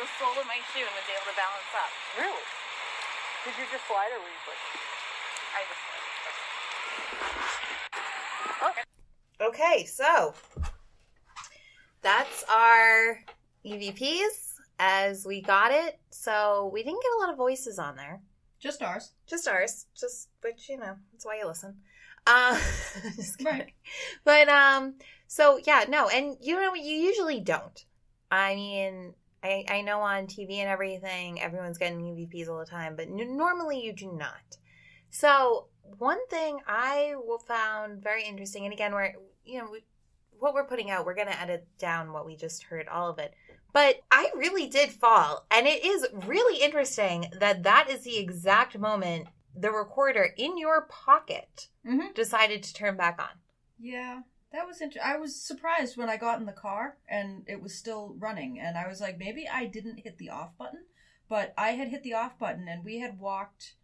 the sole of my shoe and was able to balance up. Really? Did you just slide or were you pushing? I just slid. Okay, so that's our EVPs as we got it. So we didn't get a lot of voices on there. Just ours. Just ours. Just, which, you know, that's why you listen. Just kidding. Right. But, so yeah, no, and you know, you usually don't. I mean, I know on TV and everything, everyone's getting EVPs all the time, but normally you do not. So one thing I found very interesting, and again, what we're putting out, we're going to edit down what we just heard, all of it. But I really did fall, and it is really interesting that is the exact moment the recorder in your pocket decided to turn back on. Yeah, that was interesting. I was surprised when I got in the car and it was still running, and I was like, maybe I didn't hit the off button, but I had hit the off button, and we had walked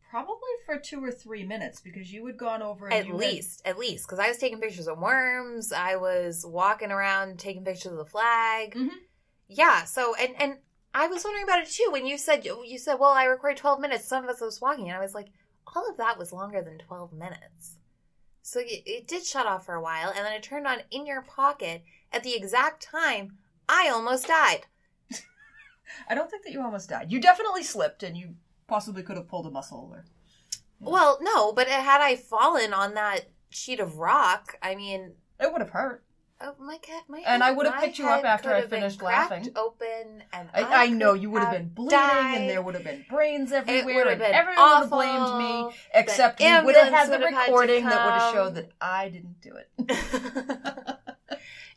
probably for 2 or 3 minutes because you had gone over. And at least, because I was taking pictures of worms. I was walking around taking pictures of the flag. Mm-hmm. Yeah. So and I was wondering about it too when you said, well, I recorded 12 minutes. Some of us was walking, and I was like, all of that was longer than 12 minutes. So it did shut off for a while, and then it turned on in your pocket at the exact time I almost died. I don't think that you almost died. You definitely slipped, and you possibly could have pulled a muscle. Or, you know. Well, no, but had I fallen on that sheet of rock, I mean, it would have hurt. Oh, my head, and I would have picked you up after I finished laughing. Open, and I know you would have been bleeding, and there would have been brains everywhere, and everyone would have blamed me, except we would have had the recording that would have showed that I didn't do it.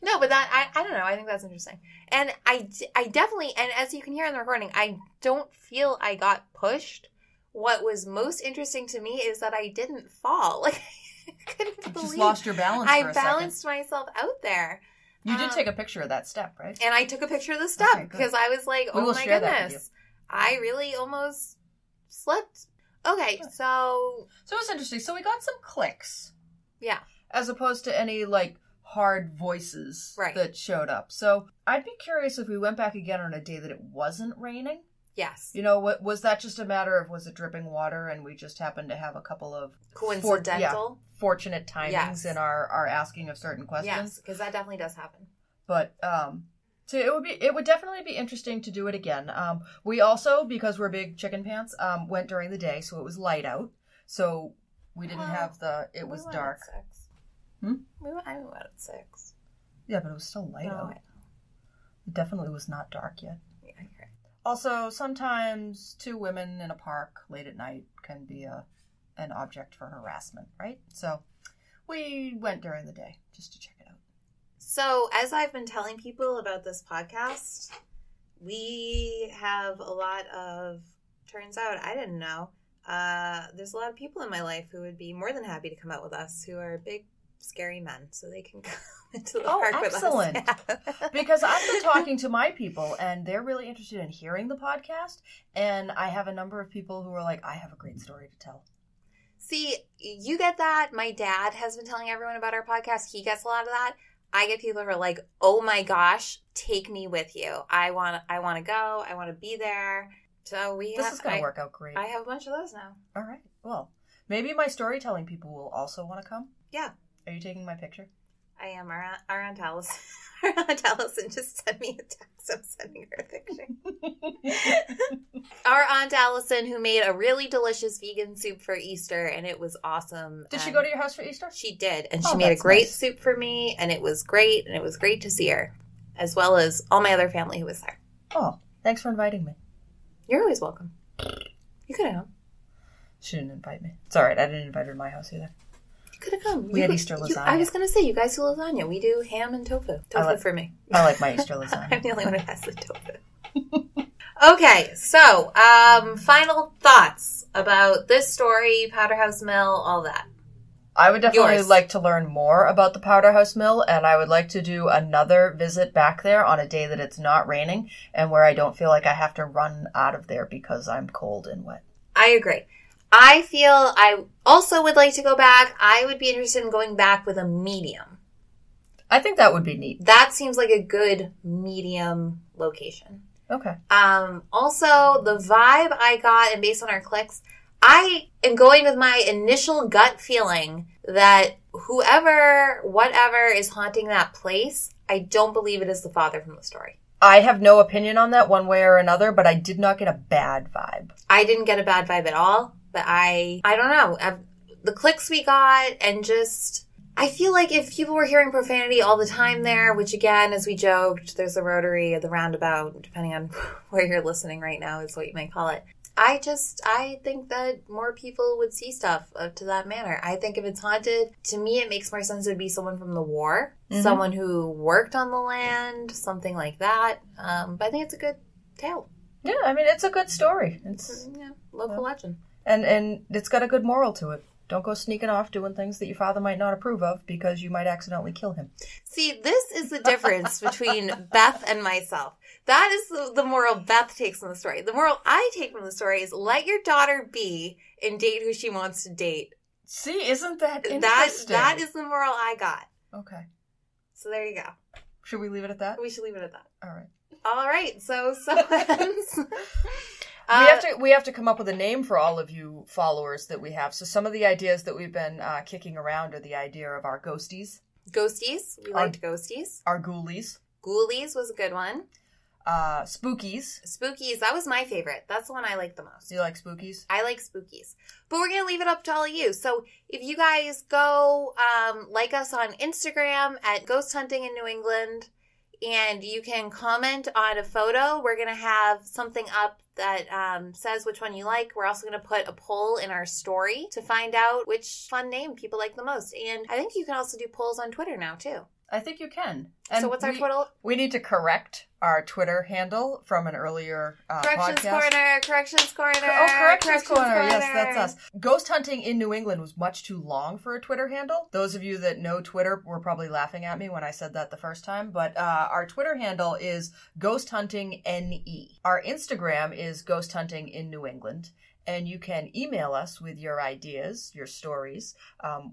No, but that I don't know. I think that's interesting, and I definitely, and as you can hear in the recording, I don't feel I got pushed. What was most interesting to me is that I didn't fall. Like, I couldn't believe. You just lost your balance for a second. I balanced myself out there. You did take a picture of that step, right? And I took a picture of the step because I was like, oh my goodness. I really almost slipped. Okay, so it was interesting. So we got some clicks. Yeah. As opposed to any, like, hard voices that showed up. So I'd be curious if we went back again on a day that it wasn't raining. Yes. You know, was that just a matter of, was it dripping water and we just happened to have a couple of fortunate timings in our asking of certain questions? Yes, because that definitely does happen. But so it would definitely be interesting to do it again. We also, because we're big chicken pants, went during the day, so it was light out. So we didn't have it was dark. At 6. I went at 6. Yeah, but it was still light out. It definitely was not dark yet. Yeah, you're right. Also, sometimes 2 women in a park late at night can be an object for harassment, right? So we went during the day just to check it out. So as I've been telling people about this podcast, we have a lot of, turns out, I didn't know, there's a lot of people in my life who would be more than happy to come out with us, who are big, scary men, so they can come into the park with us. Oh, excellent. Yeah. Because I've been talking to my people, and they're really interested in hearing the podcast, and I have a number of people who are like, I have a great story to tell. See, you get that. My dad has been telling everyone about our podcast. He gets a lot of that. I get people who are like, oh my gosh, take me with you. I want to go. I want to be there. So this is going to work out great. I have a bunch of those now. All right. Well, maybe my storytelling people will also want to come. Yeah. Are you taking my picture? I am. Our Aunt Allison. Our Aunt Allison just sent me a text. I'm sending her a picture. Our Aunt Allison, who made a really delicious vegan soup for Easter, and it was awesome. Did she go to your house for Easter? She did, and she made a great soup for me, and it was great, and it was great to see her, as well as all my other family who was there. Oh, thanks for inviting me. You're always welcome. You could have. She didn't invite me. It's all right. I didn't invite her to my house either. You could have come. We had Easter lasagna. I was going to say, you guys do lasagna. We do ham and tofu. Tofu for me. I like my Easter lasagna. I'm the only one who has the tofu. Okay, so final thoughts about this story, Powder House Mill, all that. I would definitely like to learn more about the Powder House Mill, and I would like to do another visit back there on a day that it's not raining and where I don't feel like I have to run out of there because I'm cold and wet. I agree. I feel I also would like to go back. I would be interested in going back with a medium. I think that would be neat. That seems like a good medium location. Okay. Also, the vibe I got, and based on our clicks, I am going with my initial gut feeling that whoever, whatever is haunting that place, I don't believe it is the father from the story. I have no opinion on that one way or another, but I did not get a bad vibe. I didn't get a bad vibe at all, but I don't know. The clicks we got, and just, I feel like if people were hearing profanity all the time there, which again, as we joked, there's a rotary or the roundabout, depending on where you're listening right now is what you might call it. I think that more people would see stuff to that manner. I think if it's haunted, to me, it makes more sense it would be someone from the war, someone who worked on the land, something like that. But I think it's a good tale. Yeah, I mean, it's a good story. It's local legend. And it's got a good moral to it. Don't go sneaking off doing things that your father might not approve of because you might accidentally kill him. See, this is the difference between Beth and myself. That is the moral Beth takes from the story. The moral I take from the story is let your daughter be and date who she wants to date. See, isn't that interesting? That is the moral I got. Okay. So there you go. Should we leave it at that? We should leave it at that. All right. So ends. We have to come up with a name for all of you followers that we have. So some of the ideas that we've been kicking around are the idea of our ghosties. Ghosties. We liked ghosties. Our ghoulies. Ghoulies was a good one. Spookies. Spookies. That was my favorite. That's the one I like the most. You like spookies? I like spookies. But we're going to leave it up to all of you. So if you guys go like us on Instagram at Ghost Hunting in New England, and you can comment on a photo. We're going to have something up that says which one you like. We're also going to put a poll in our story to find out which fun name people like the most. And I think you can also do polls on Twitter now, too. I think you can. And so what's our Twitter? We need to correct our Twitter handle from an earlier Corrections podcast. Corrections Corner. Corrections Corner. Yes, that's us. Ghost Hunting in New England was much too long for a Twitter handle. Those of you that know Twitter were probably laughing at me when I said that the first time, but our Twitter handle is Ghost Hunting NE. Our Instagram is Ghost Hunting in New England. And you can email us with your ideas, your stories.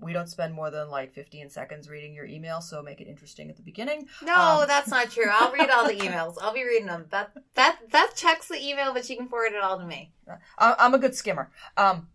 We don't spend more than like 15 seconds reading your email, so make it interesting at the beginning. No, that's not true. I'll read all the emails. I'll be reading them. Beth checks the email, but she can forward it all to me. I'm a good skimmer.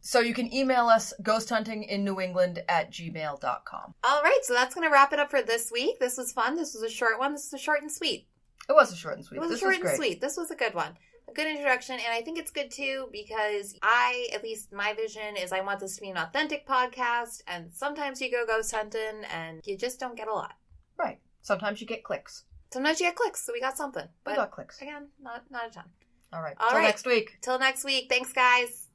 So you can email us ghosthuntinginnewengland@gmail.com. All right, so that's going to wrap it up for this week. This was fun. This was a short one. This was short and sweet. It was a short and sweet. It was this short was great. and sweet. This was a good one. A good introduction, and I think it's good too because at least my vision is I want this to be an authentic podcast, and sometimes you go ghost hunting and you just don't get a lot. Right. Sometimes you get clicks. Sometimes you get clicks, so we got something. But we got clicks. Again, not a ton. All right. Till next week. Till next week. Thanks, guys.